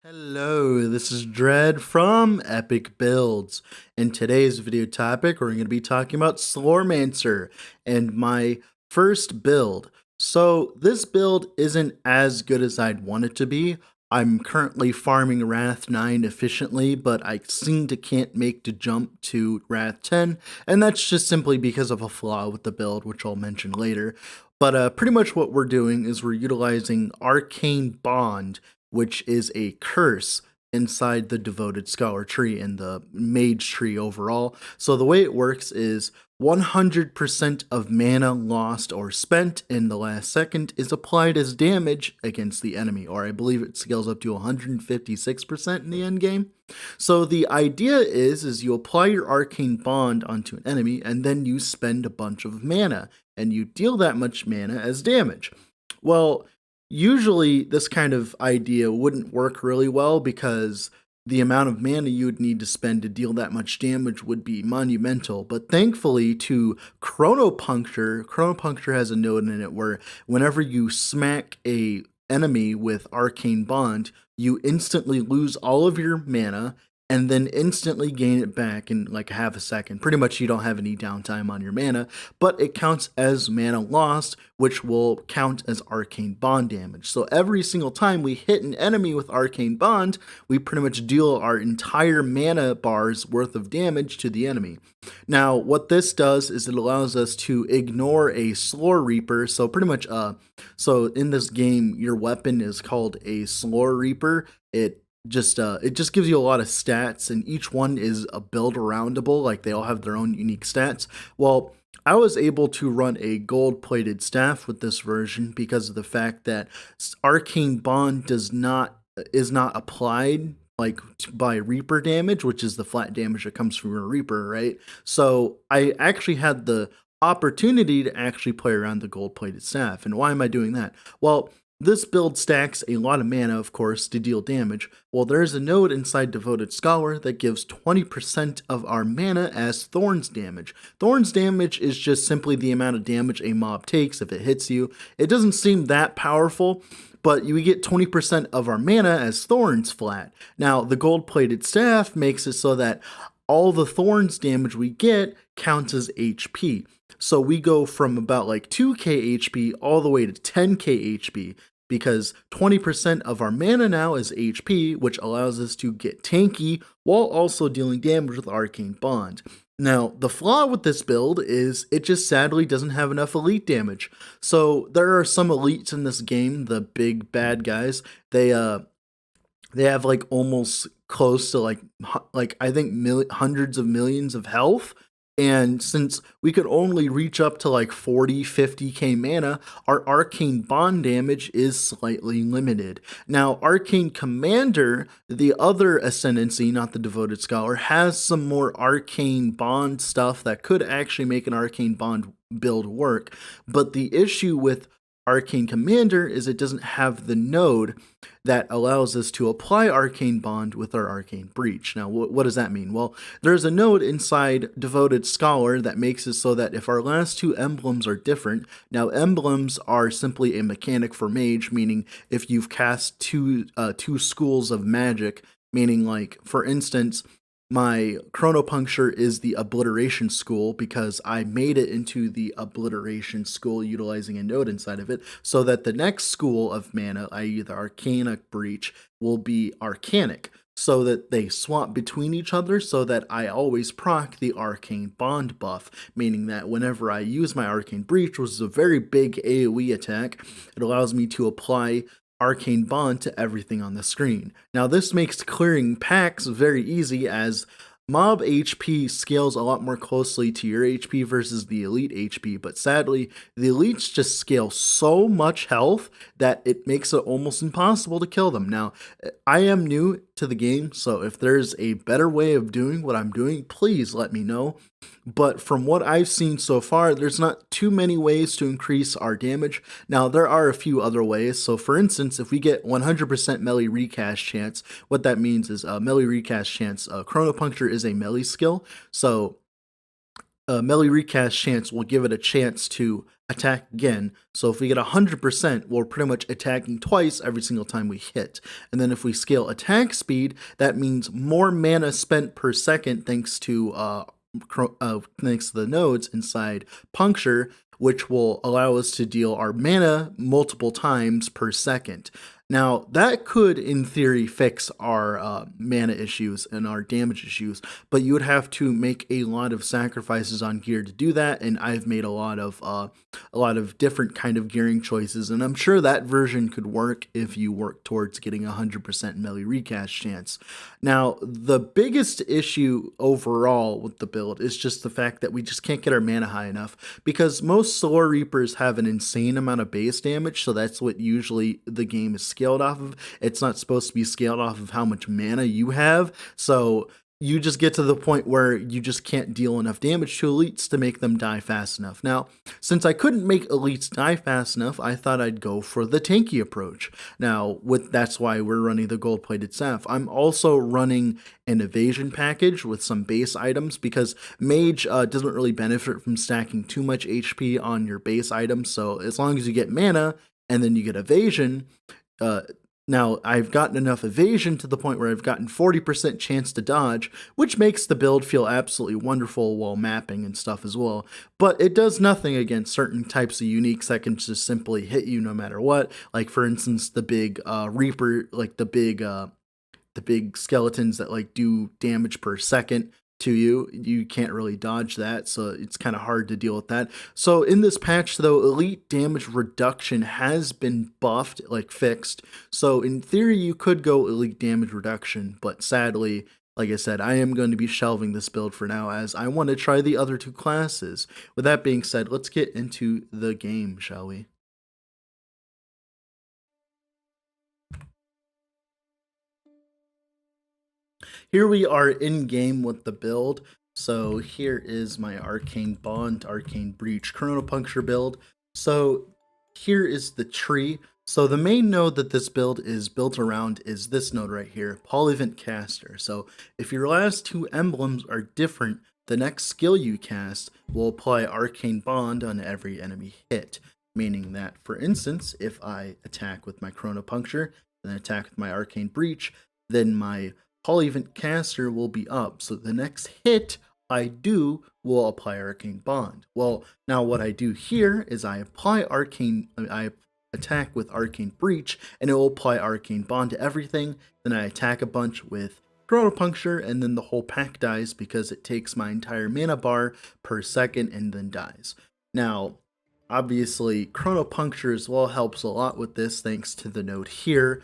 Hello, this is Dread from Epic Builds. In today's video topic, we're going to be talking about Slormancer and my first build. So, this build isn't as good as I'd want it to be. I'm currently farming Wrath 9 efficiently, but I seem to can't make the jump to Wrath 10, and that's just simply because of a flaw with the build, which I'll mention later. But pretty much what we're doing is we're utilizing Arcane Bond, which is a curse inside the devoted scholar tree and the mage tree overall. So the way it works is 100% of mana lost or spent in the last second is applied as damage against the enemy, or I believe it scales up to 156% in the end game. So the idea is you apply your arcane bond onto an enemy and then you spend a bunch of mana and you deal that much mana as damage. Well, usually this kind of idea wouldn't work really well because the amount of mana you would need to spend to deal that much damage would be monumental. But thankfully to Chronopuncture has a node in it where whenever you smack a enemy with Arcane Bond, you instantly lose all of your mana and then instantly gain it back in like half a second. Pretty much you don't have any downtime on your mana, but it counts as mana lost, which will count as arcane bond damage. So every single time we hit an enemy with arcane bond, we pretty much deal our entire mana bar's worth of damage to the enemy. Now, what this does is it allows us to ignore a Slor Reaper. So pretty much, so in this game, your weapon is called a Slor Reaper. It just gives you a lot of stats, and each one is a build aroundable, like they all have their own unique stats. Well, I was able to run a gold plated staff with this version because of the fact that arcane bond is not applied like by reaper damage, which is the flat damage that comes from a reaper, right? So I actually had the opportunity to actually play around the gold plated staff. And why am I doing that? Well, this build stacks a lot of mana, of course, to deal damage. Well, there's a node inside Devoted Scholar that gives 20% of our mana as Thorns damage. Thorns damage is just simply the amount of damage a mob takes if it hits you. It doesn't seem that powerful, but you get 20% of our mana as Thorns flat. Now, the gold-plated staff makes it so that all the Thorns damage we get counts as HP. So we go from about like 2k HP all the way to 10k HP because 20% of our mana now is HP, which allows us to get tanky while also dealing damage with Arcane Bond. Now, the flaw with this build is it just sadly doesn't have enough elite damage. So there are some elites in this game, the big bad guys. They have like almost close to like I think hundreds of millions of health. And since we could only reach up to like 40, 50k mana, our arcane bond damage is slightly limited. Now, Arcane Commander, the other ascendancy, not the Devoted Scholar, has some more arcane bond stuff that could actually make an arcane bond build work. But the issue with Arcane Commander is it doesn't have the node that allows us to apply Arcane Bond with our Arcane Breach. Now, what does that mean? Well, there's a node inside Devoted Scholar that makes it so that if our last two emblems are different, now emblems are simply a mechanic for mage, meaning if you've cast two schools of magic, meaning like, for instance, my Chronopuncture is the Obliteration School because I made it into the Obliteration School utilizing a node inside of it, so that the next school of mana, i.e. the Arcanic Breach, will be Arcanic, so that they swap between each other so that I always proc the Arcane Bond buff, meaning that whenever I use my Arcane Breach, which is a very big AoE attack, it allows me to apply Arcane Bond to everything on the screen. Now, this makes clearing packs very easy as mob HP scales a lot more closely to your HP versus the elite HP, but sadly, the elites just scale so much health that it makes it almost impossible to kill them. Now, I am new to the game, so if there's a better way of doing what I'm doing, please let me know. But from what I've seen so far, there's not too many ways to increase our damage. Now, there are a few other ways. So, for instance, if we get 100% melee recast chance, what that means is melee recast chance. Chrono Puncture is a melee skill. So, melee recast chance will give it a chance to attack again. So if we get 100%, we're pretty much attacking twice every single time we hit. And then if we scale attack speed, that means more mana spent per second thanks to the nodes inside Puncture, which will allow us to deal our mana multiple times per second. Now, that could, in theory, fix our mana issues and our damage issues, but you would have to make a lot of sacrifices on gear to do that, and I've made a lot of different kind of gearing choices, and I'm sure that version could work if you work towards getting 100% melee recast chance. Now, the biggest issue overall with the build is just the fact that we just can't get our mana high enough, because most Solar Reapers have an insane amount of base damage, so that's what usually the game is scaled off of. It's not supposed to be scaled off of how much mana you have, so you just get to the point where you just can't deal enough damage to elites to make them die fast enough. Now, since I couldn't make elites die fast enough, I thought I'd go for the tanky approach. Now, that's why we're running the gold-plated staff. I'm also running an evasion package with some base items, because mage doesn't really benefit from stacking too much HP on your base items, so as long as you get mana and then you get evasion, now, I've gotten enough evasion to the point where I've gotten 40% chance to dodge, which makes the build feel absolutely wonderful while mapping and stuff as well. But it does nothing against certain types of uniques that can just simply hit you no matter what. Like, for instance, the big Reaper, like the big skeletons that like do damage per second to you can't really dodge that, so it's kind of hard to deal with that. So in this patch though, elite damage reduction has been buffed, like fixed, so in theory you could go elite damage reduction, but sadly, like I said, I am going to be shelving this build for now as I want to try the other two classes. With that being said, let's get into the game, shall we? Here we are in game with the build. So here is my Arcane Bond, Arcane Breach, Chronopuncture build. So here is the tree. So the main node that this build is built around is this node right here, Polyvent Caster. So if your last two emblems are different, the next skill you cast will apply Arcane Bond on every enemy hit. Meaning that, for instance, if I attack with my Chronopuncture, then attack with my Arcane Breach, then my Polyvent Caster will be up, so the next hit I do will apply Arcane Bond. Well, now what I do here is I attack with Arcane Breach, and it will apply Arcane Bond to everything, then I attack a bunch with Chrono Puncture, and then the whole pack dies because it takes my entire mana bar per second and then dies. Now, obviously, Chrono Puncture as well helps a lot with this thanks to the node here,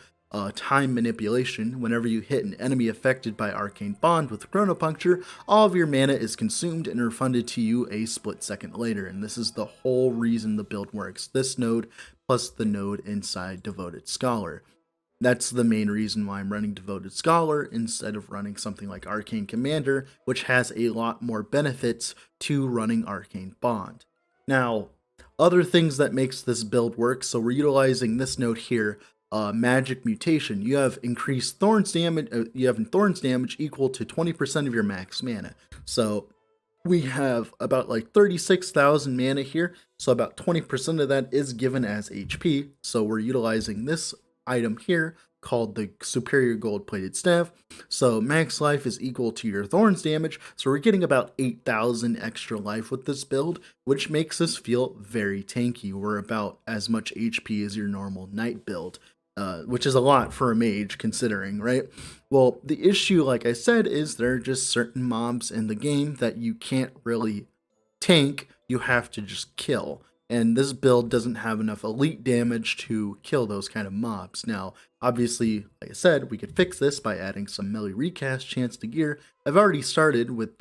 time manipulation. Whenever you hit an enemy affected by Arcane Bond with Chronopuncture, all of your mana is consumed and refunded to you a split second later, and this is the whole reason the build works. This node plus the node inside Devoted Scholar. That's the main reason why I'm running Devoted Scholar instead of running something like Arcane Commander, which has a lot more benefits to running Arcane Bond. Now, other things that makes this build work, so we're utilizing this node here, magic mutation. You have increased thorns damage. You have thorns damage equal to 20% of your max mana. So we have about like 36,000 mana here. So about 20% of that is given as HP. So we're utilizing this item here called the Superior Gold-Plated Staff. So max life is equal to your thorns damage. So we're getting about 8,000 extra life with this build, which makes us feel very tanky. We're about as much HP as your normal knight build. Which is a lot for a mage considering, right? Well, the issue, like I said, is there are just certain mobs in the game that you can't really tank, you have to just kill. And this build doesn't have enough elite damage to kill those kind of mobs. Now, obviously, like I said, we could fix this by adding some melee recast chance to gear. I've already started with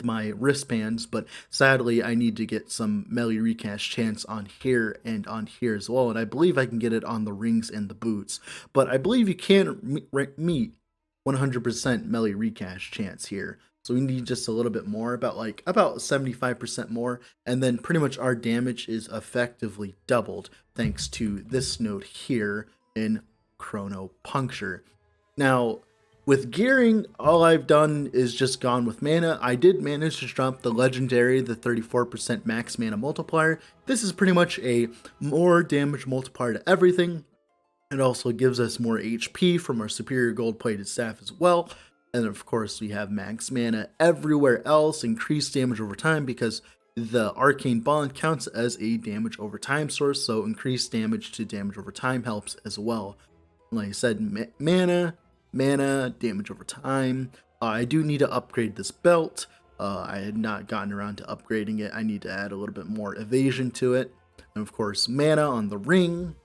my wristbands, but sadly I need to get some melee recast chance on here and on here as well, and I believe I can get it on the rings and the boots, but I believe you can meet 100% melee recast chance here, so we need just a little bit more, about 75% more, and then pretty much our damage is effectively doubled thanks to this node here in Chrono Puncture. Now, With gearing, all I've done is just gone with mana. I did manage to drop the legendary, the 34% max mana multiplier. This is pretty much a more damage multiplier to everything. It also gives us more HP from our superior gold plated staff as well. And of course, we have max mana everywhere else, increased damage over time because the Arcane Bond counts as a damage over time source, so increased damage to damage over time helps as well. Like I said, mana, damage over time. I do need to upgrade this belt. I had not gotten around to upgrading it. I need to add a little bit more evasion to it. And of course, mana on the ring.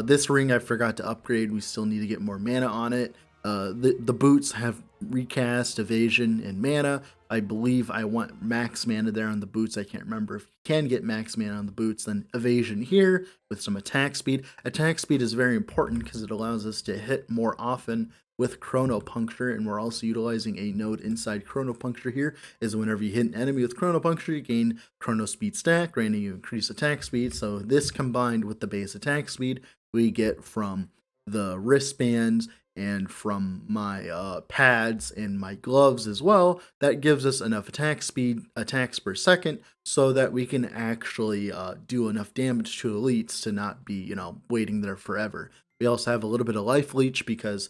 This ring I forgot to upgrade. We still need to get more mana on it. The boots have recast, evasion, and mana. I believe I want max mana there on the boots. I can't remember if you can get max mana on the boots. Then evasion here with some attack speed. Attack speed is very important because it allows us to hit more often with Chrono Puncture, and we're also utilizing a node inside Chrono Puncture here, is whenever you hit an enemy with Chrono Puncture, you gain Chrono Speed stack, granting you increase attack speed. So this combined with the base attack speed we get from the wristbands and from my pads and my gloves as well, that gives us enough attack speed, attacks per second, so that we can actually do enough damage to elites to not be, waiting there forever. We also have a little bit of life leech because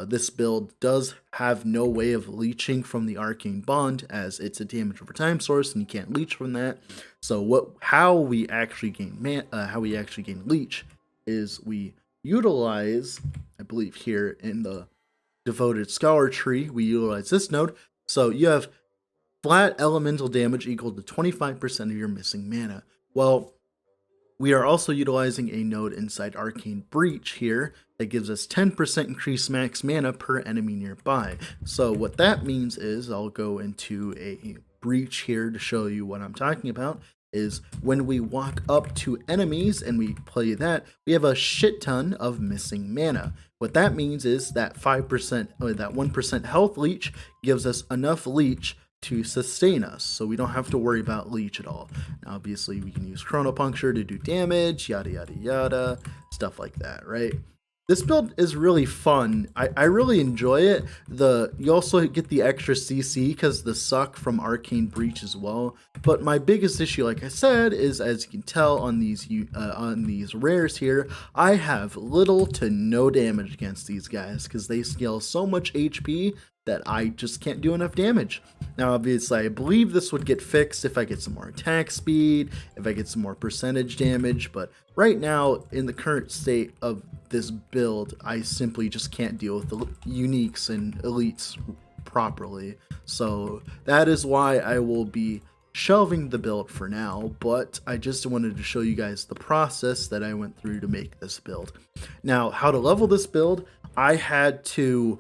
this build does have no way of leeching from the Arcane Bond, as it's a damage over time source and you can't leech from that. So how we actually gain leech is we utilize, I believe here in the devoted scholar tree, we utilize this node. So you have flat elemental damage equal to 25% of your missing mana. Well, we are also utilizing a node inside Arcane Breach here that gives us 10% increased max mana per enemy nearby. So what that means is, I'll go into a breach here to show you what I'm talking about, is when we walk up to enemies and we play that, we have a shit ton of missing mana. What that means is that 5% or that 1% health leech gives us enough leech to sustain us, so we don't have to worry about leech at all. Now, obviously, we can use Chronopuncture to do damage, yada yada yada, stuff like that, right? This build is really fun. I really enjoy it. You also get the extra CC because the suck from Arcane Breach as well. But my biggest issue, like I said, is as you can tell on these rares here, I have little to no damage against these guys because they scale so much HP that I just can't do enough damage. Now, obviously, I believe this would get fixed if I get some more attack speed, if I get some more percentage damage, but right now, in the current state of this build, I simply just can't deal with the uniques and elites properly. So that is why I will be shelving the build for now, but I just wanted to show you guys the process that I went through to make this build. Now, how to level this build, I had to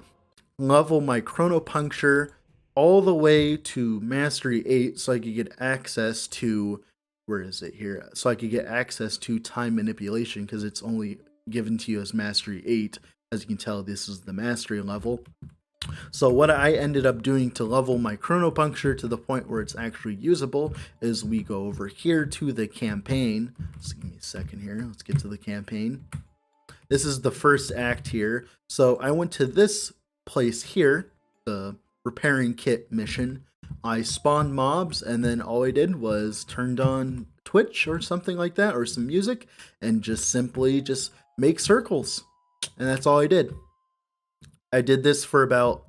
level my Chronopuncture all the way to Mastery 8 so I could get access to, where is it here? So I could get access to time manipulation because it's only given to you as Mastery 8. As you can tell, this is the Mastery level. So what I ended up doing to level my Chronopuncture to the point where it's actually usable is we go over here to the campaign. Just give me a second here. Let's get to the campaign. This is the first act here. So I went to this place here, the repairing kit mission. I spawned mobs, and then all I did was turned on Twitch or something like that, or some music, and just simply just make circles. And that's all I did. I did this for about,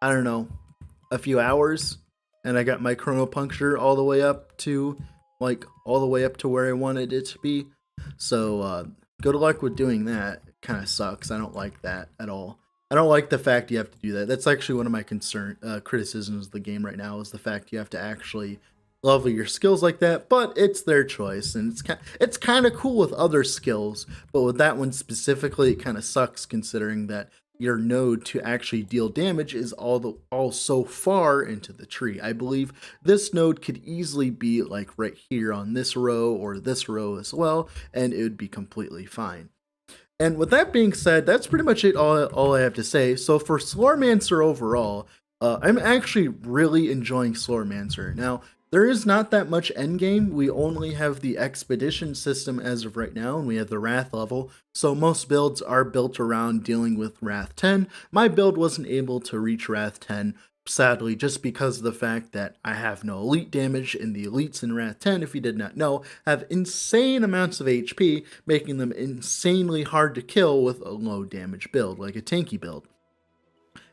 I don't know, a few hours, and I got my Chronopuncture all the way up to where I wanted it to be. So good luck with doing that. It kind of sucks. I don't like that at all. I don't like the fact you have to do that. That's actually one of my criticisms of the game right now, is the fact you have to actually level your skills like that, but it's their choice, and it's kind of cool with other skills, but with that one specifically, it kind of sucks considering that your node to actually deal damage is all so far into the tree. I believe this node could easily be like right here on this row or this row as well, and it would be completely fine. And with that being said, that's pretty much it, all I have to say. So for Slormancer overall, I'm actually really enjoying Slormancer. Now, There is not that much endgame. We only have the expedition system as of right now, and we have the Wrath level. So most builds are built around dealing with Wrath 10. My build wasn't able to reach Wrath 10, sadly, just because of the fact that I have no elite damage, and the elites in Wrath 10, if you did not know, have insane amounts of HP, making them insanely hard to kill with a low damage build, like a tanky build.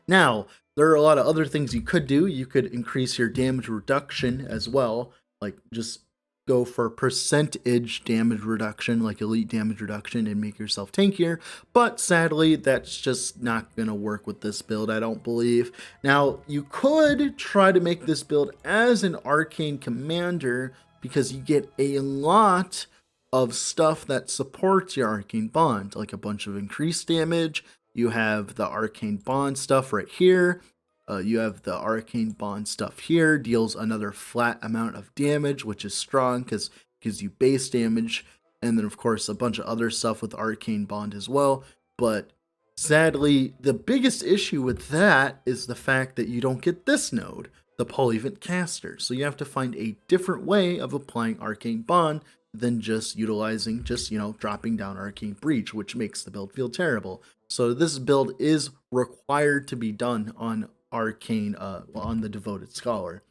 Now, there are a lot of other things you could do. You could increase your damage reduction as well, like just go for percentage damage reduction, like elite damage reduction, and make yourself tankier. But sadly, that's just not going to work with this build, I don't believe. Now, you could try to make this build as an arcane commander because you get a lot of stuff that supports your arcane bond, like a bunch of increased damage. You have the arcane bond stuff right here. You have the arcane bond stuff here, deals another flat amount of damage, which is strong because gives you base damage, and then of course a bunch of other stuff with arcane bond as well. But sadly, the biggest issue with that is the fact that you don't get this node, the polyvent caster. So you have to find a different way of applying arcane bond than just utilizing dropping down arcane breach, which makes the build feel terrible. So this build is required to be done on arcane on the devoted scholar.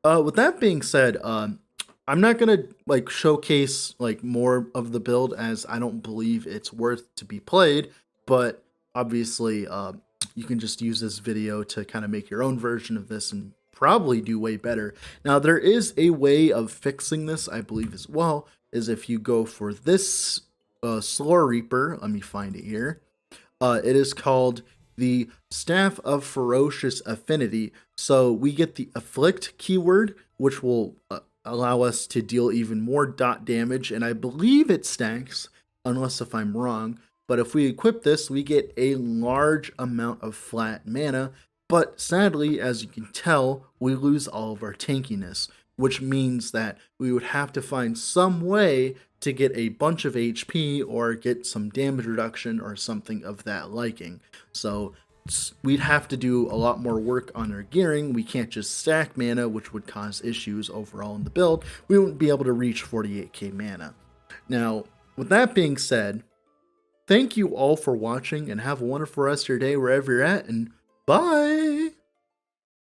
With that being said, I'm not gonna like showcase like more of the build as I don't believe it's worth to be played, but obviously you can just use this video to kind of make your own version of this and probably do way better. Now there is a way of fixing this, I believe as well, is if you go for this Slor Reaper. Let me find it here. It is called the Staff of Ferocious Affinity. So we get the Afflict keyword, which will allow us to deal even more dot damage, and I believe it stacks, unless if I'm wrong. But if we equip this, we get a large amount of flat mana, but sadly, as you can tell, we lose all of our tankiness, which means that we would have to find some way to get a bunch of HP or get some damage reduction or something of that liking. So we'd have to do a lot more work on our gearing. We can't just stack mana, which would cause issues overall in the build. We wouldn't be able to reach 48k mana. Now, with that being said, thank you all for watching and have a wonderful rest of your day wherever you're at, and bye!